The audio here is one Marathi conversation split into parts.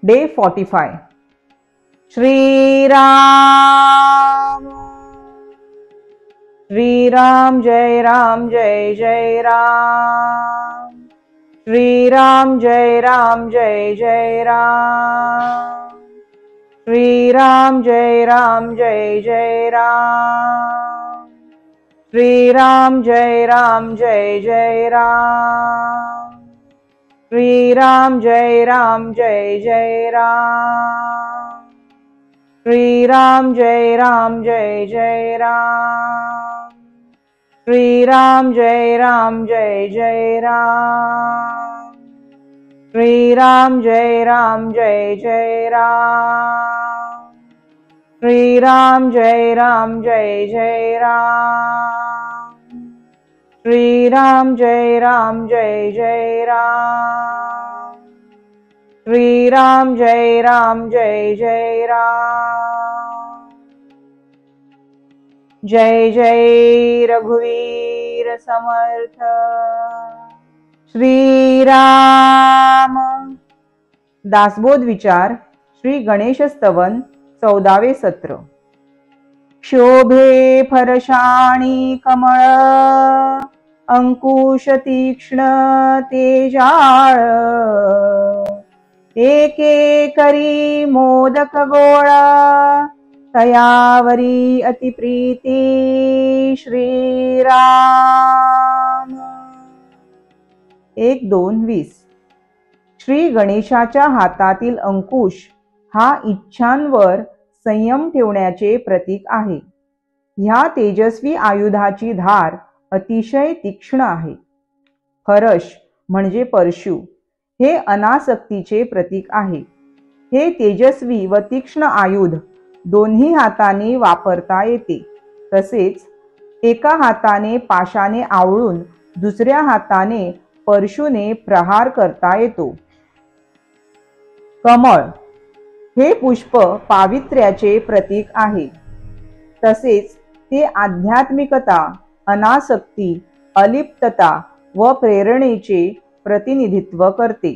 Day 45. Shri Ram. Shri Ram Jai Ram Jai Jai Ram. Shri Ram Jai Ram Jai Jai Ram. Shri Ram Jai Ram Jai Jai Ram. Shri Ram Jai Ram Jai Jai Ram. Shri Ram Jai Ram Jai Jai Ram. Shri Ram Jai Ram Jai Jai Ram. Shri Ram Jai Ram Jai Jai Ram. Shri Ram Jai Ram Jai Jai Ram. Shri Ram Jai Ram Jai Jai Ram. Shri Ram Jai Ram Jai Jai Ram. Shri Ram Jai Ram Jai Jai Ram. Jai Jai Raghuveer Samartha. Shri Ram. Dasbodh विचार श्री गणेश स्तवन 14वे सत्र. शोभे फरशाणी कमळ अंकुश तीक्ष्ण तेजाळ एके करी मोदक गोळा तयावरी अतिप्रीती श्रीराम. 1-2-20. श्री गणेशाच्या हातातील अंकुश हा इच्छांवर संयम ठेवण्याचे प्रतीक आहे. ह्या तेजस्वी आयुधाची धार अतिशय तीक्ष्ण आहे. फरश म्हणजे परशु हे अनासक्तीचे प्रतीक आहे. हे तेजस्वी व तीक्ष्ण आयुध दोन्ही हाताने वापरता येते. तसेच एका हाताने पाशाने आवळून दुसऱ्या हाताने परशुने प्रहार करता येतो. कमळ हे पुष्प पावित्र्याचे प्रतीक आहे. तसेच ते आध्यात्मिकता, अनासक्ती, अलिप्तता व प्रेरणेचे प्रतिनिधित्व करते.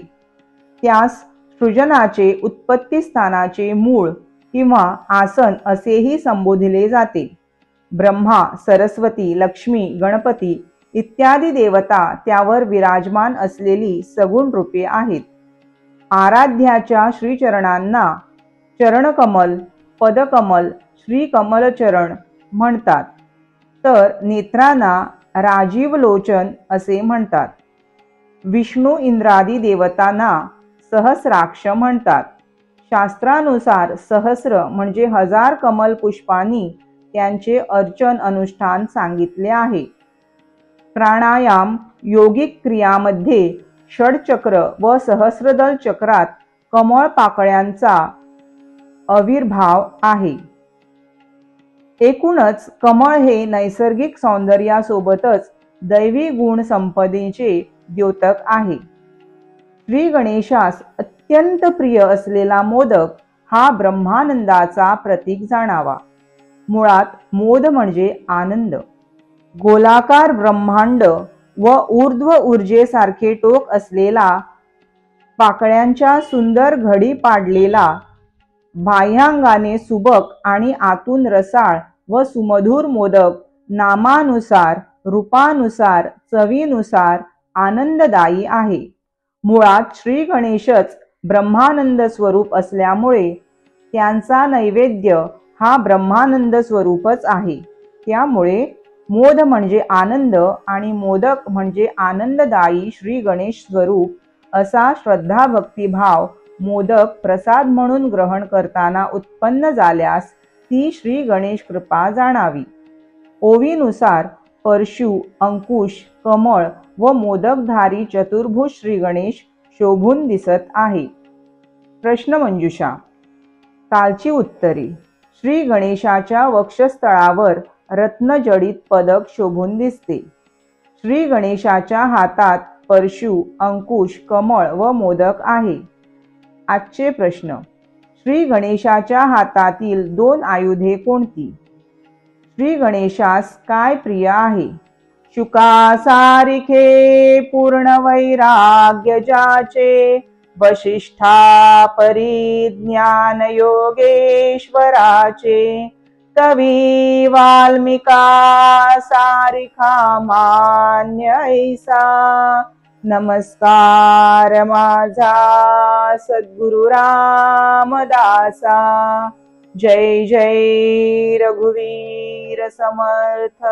त्यास सृजनाचे उत्पत्ती स्थानाचे मूळ किंवा आसन असेही संबोधले जाते. ब्रह्मा, सरस्वती, लक्ष्मी, गणपती इत्यादी देवता त्यावर विराजमान असलेली सगुण रूपे आहेत. आराध्याच्या श्रीचरणांना चरणकमल, पदकमल, श्रीकमलचरण म्हणतात. तर नेत्रांना राजीवलोचन असे म्हणतात. विष्णू इंद्रादी देवतांना सहस्राक्ष म्हणतात. शास्त्रानुसार सहस्र म्हणजे 1000 कमल पुष्पांनी त्यांचे अर्चन अनुष्ठान सांगितले आहे. प्राणायाम योगिक क्रियामध्ये षडचक्र व सहस्रदल चक्रात कमळ पाकळ्यांचा आविर्भाव आहे. एकूणच कमळ हे नैसर्गिक सौंदर्यासोबतच दैवी गुण संपदेचे द्योतक आहे. श्री गणेशास अत्यंत प्रिय असलेला मोदक हा ब्रह्मानंदाचा प्रतीक जाणावा. मुळात मोद म्हणजे आनंद. गोलाकार ब्रह्मांड व ऊर्ध्व ऊर्जेसारखे टोक असलेला पाकळ्यांच्या सुंदर घडी पाडलेला, बाह्यांगाने सुबक आणि आतून रसाळ व सुमधुर मोदक नामानुसार, रूपानुसार, चवीनुसार आनंददायी आहे. मुळात श्री गणेशच ब्रह्मानंद स्वरूप असल्यामुळे त्यांचा नैवेद्य हा ब्रह्मानंद स्वरूपच आहे. त्यामुळे मोद म्हणजे आनंद आणि मोदक म्हणजे आनंददायी श्री गणेश स्वरूप असा श्रद्धा भक्तिभाव मोदक प्रसाद म्हणून ग्रहण करताना उत्पन्न झाल्यास ती श्री गणेश कृपा जाणावी. ओवीनुसार परशु, अंकुश, कमळ व मोदकधारी चतुर्भुज श्री गणेश शोभून दिसत आहे. प्रश्नमंजुषा. कालची उत्तरे. श्री गणेशाच्या वक्षस्थळावर रत्नजडित पदक शोभून दिसते. श्री गणेशाच्या हातात परशु, अंकुश, कमळ व मोदक आहे. आजचे प्रश्न. श्री गणेशाच्या हातातील 2 आयुधे कोणती? श्री गणेशास काय प्रिय आहे? शुकासारिखे पूर्ण वैराग्य जाचे वसिष्ठा परिज्ञान योगेश्वराचे कवी वाल्मिका सारिखा मान्य ऐसा नमस्कार माझा सद्गुरु रामदासा जय जय रघुवीर समर्थ।